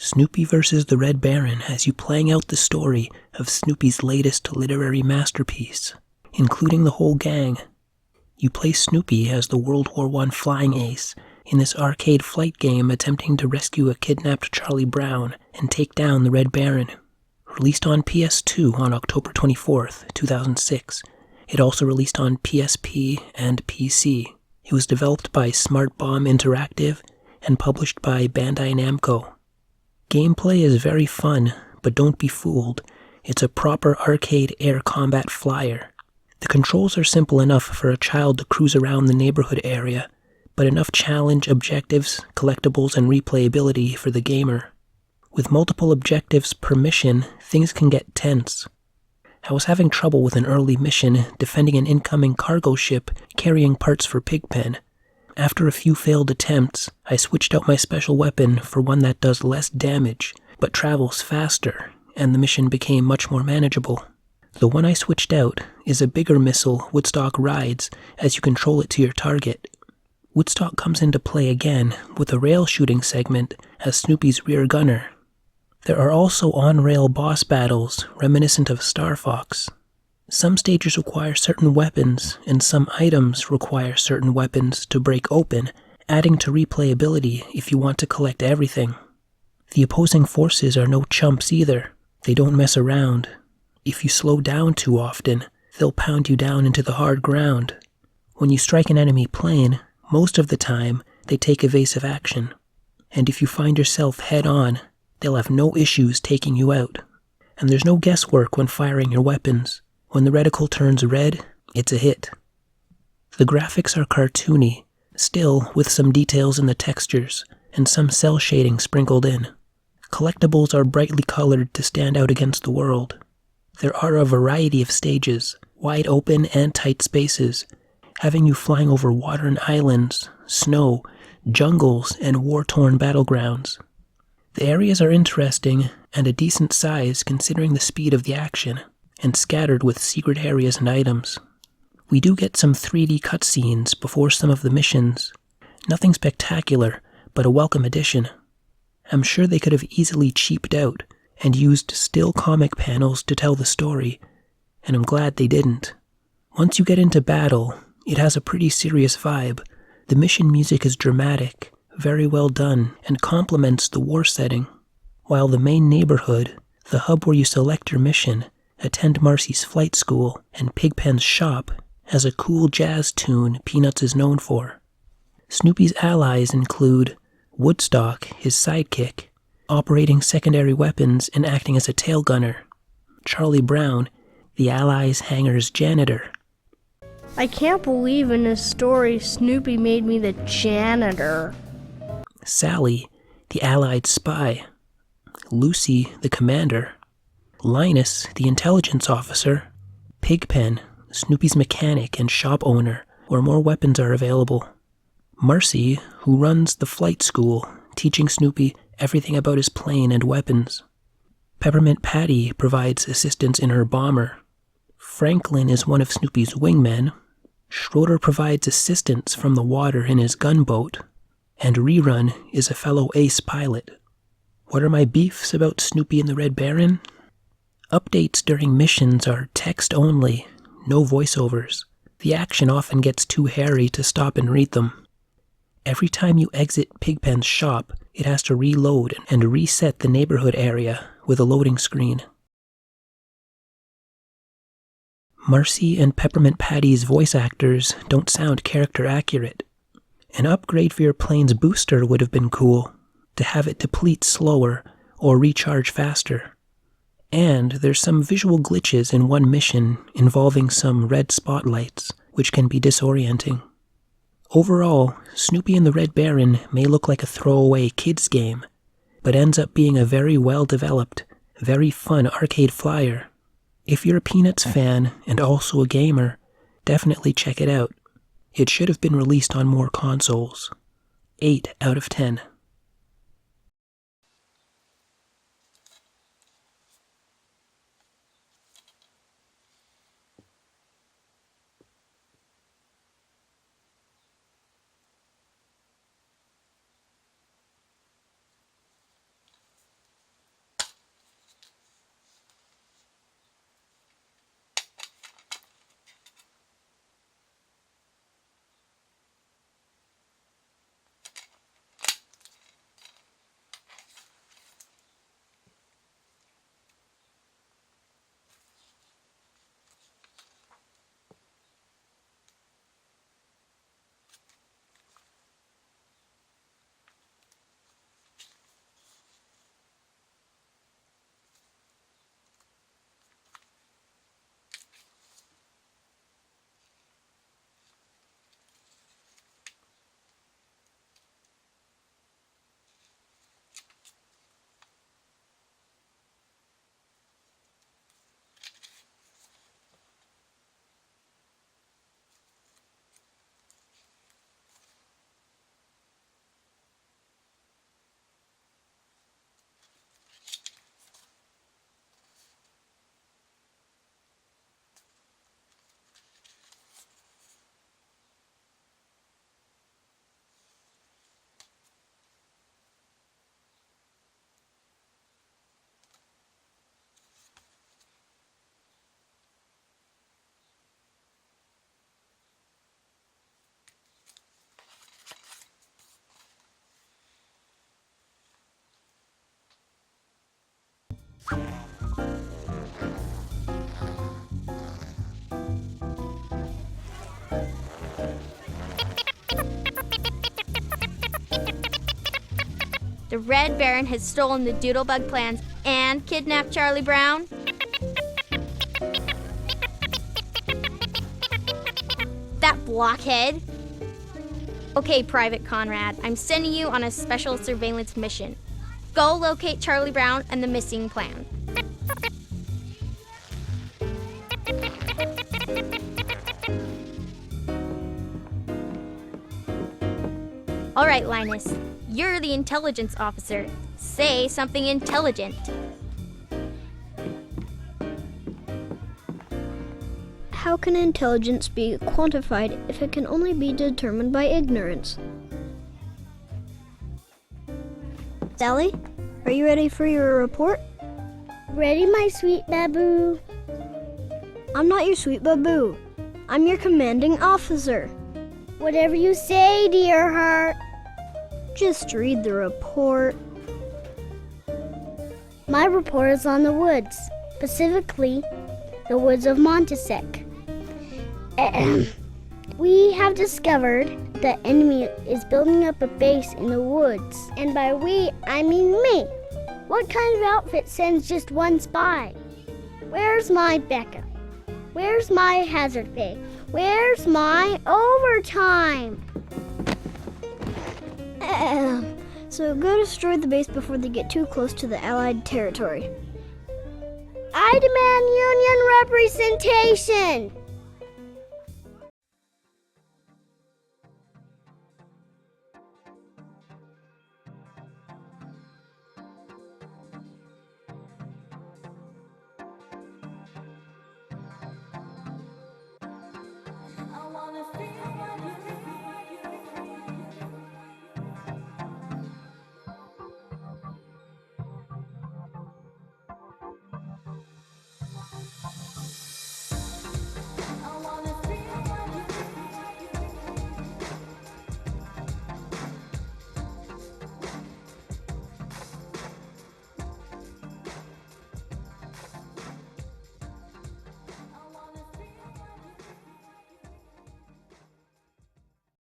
Snoopy vs. the Red Baron has you playing out the story of Snoopy's latest literary masterpiece, including the whole gang. You play Snoopy as the World War I flying ace in this arcade flight game attempting to rescue a kidnapped Charlie Brown and take down the Red Baron. Released on PS2 on October 24th, 2006. It also released on PSP and PC. It was developed by Smart Bomb Interactive and published by Bandai Namco. Gameplay is very fun, but don't be fooled. It's a proper arcade air combat flyer. The controls are simple enough for a child to cruise around the neighborhood area, but enough challenge, objectives, collectibles, and replayability for the gamer. With multiple objectives per mission, things can get tense. I was having trouble with an early mission defending an incoming cargo ship carrying parts for Pigpen. After a few failed attempts, I switched out my special weapon for one that does less damage, but travels faster, and the mission became much more manageable. The one I switched out is a bigger missile Woodstock rides as you control it to your target. Woodstock comes into play again with a rail shooting segment as Snoopy's rear gunner. There are also on-rail boss battles reminiscent of Star Fox. Some stages require certain weapons, and some items require certain weapons to break open, adding to replayability if you want to collect everything. The opposing forces are no chumps either. They don't mess around. If you slow down too often, they'll pound you down into the hard ground. When you strike an enemy plane, most of the time, they take evasive action. And if you find yourself head-on, they'll have no issues taking you out. And there's no guesswork when firing your weapons. When the reticle turns red, it's a hit. The graphics are cartoony, still with some details in the textures, and some cell shading sprinkled in. Collectibles are brightly colored to stand out against the world. There are a variety of stages, wide open and tight spaces, having you flying over water and islands, snow, jungles, and war-torn battlegrounds. The areas are interesting and a decent size considering the speed of the action, and scattered with secret areas and items. We do get some 3D cutscenes before some of the missions. Nothing spectacular, but a welcome addition. I'm sure they could have easily cheaped out and used still comic panels to tell the story, and I'm glad they didn't. Once you get into battle, it has a pretty serious vibe. The mission music is dramatic, very well done, and complements the war setting. While the main neighborhood, the hub where you select your mission, attend Marcy's flight school, and Pigpen's shop, has a cool jazz tune Peanuts is known for. Snoopy's allies include Woodstock, his sidekick, operating secondary weapons and acting as a tail gunner; Charlie Brown, the Allies' hangar's janitor. I can't believe in this story Snoopy made me the janitor. Sally, the Allied spy; Lucy, the commander; Linus, the intelligence officer; Pigpen, Snoopy's mechanic and shop owner, where more weapons are available; Marcy, who runs the flight school, teaching Snoopy everything about his plane and weapons; Peppermint Patty provides assistance in her bomber; Franklin is one of Snoopy's wingmen; Schroeder provides assistance from the water in his gunboat; and Rerun is a fellow ace pilot. What are my beefs about Snoopy and the Red Baron? Updates during missions are text only, no voiceovers. The action often gets too hairy to stop and read them. Every time you exit Pigpen's shop, it has to reload and reset the neighborhood area with a loading screen. Marcy and Peppermint Patty's voice actors don't sound character accurate. An upgrade for your plane's booster would have been cool, to have it deplete slower or recharge faster. And there's some visual glitches in one mission involving some red spotlights, which can be disorienting. Overall, Snoopy and the Red Baron may look like a throwaway kids game, but ends up being a very well-developed, very fun arcade flyer. If you're a Peanuts fan and also a gamer, definitely check it out. It should have been released on more consoles. 8 out of 10. The Red Baron has stolen the Doodlebug plans and kidnapped Charlie Brown. That blockhead. Okay, Private Conrad, I'm sending you on a special surveillance mission. Go locate Charlie Brown and the missing plan. All right, Linus, you're the intelligence officer. Say something intelligent. How can intelligence be quantified if it can only be determined by ignorance? Sally, are you ready for your report? Ready, my sweet baboo. I'm not your sweet baboo. I'm your commanding officer. Whatever you say, dear heart. Just read the report. My report is on the woods, specifically the woods of Montesec. We have discovered the enemy is building up a base in the woods. And by we, I mean me. What kind of outfit sends just one spy? Where's my backup? Where's my hazard pay? Where's my overtime? So go destroy the base before they get too close to the Allied territory. I demand union representation.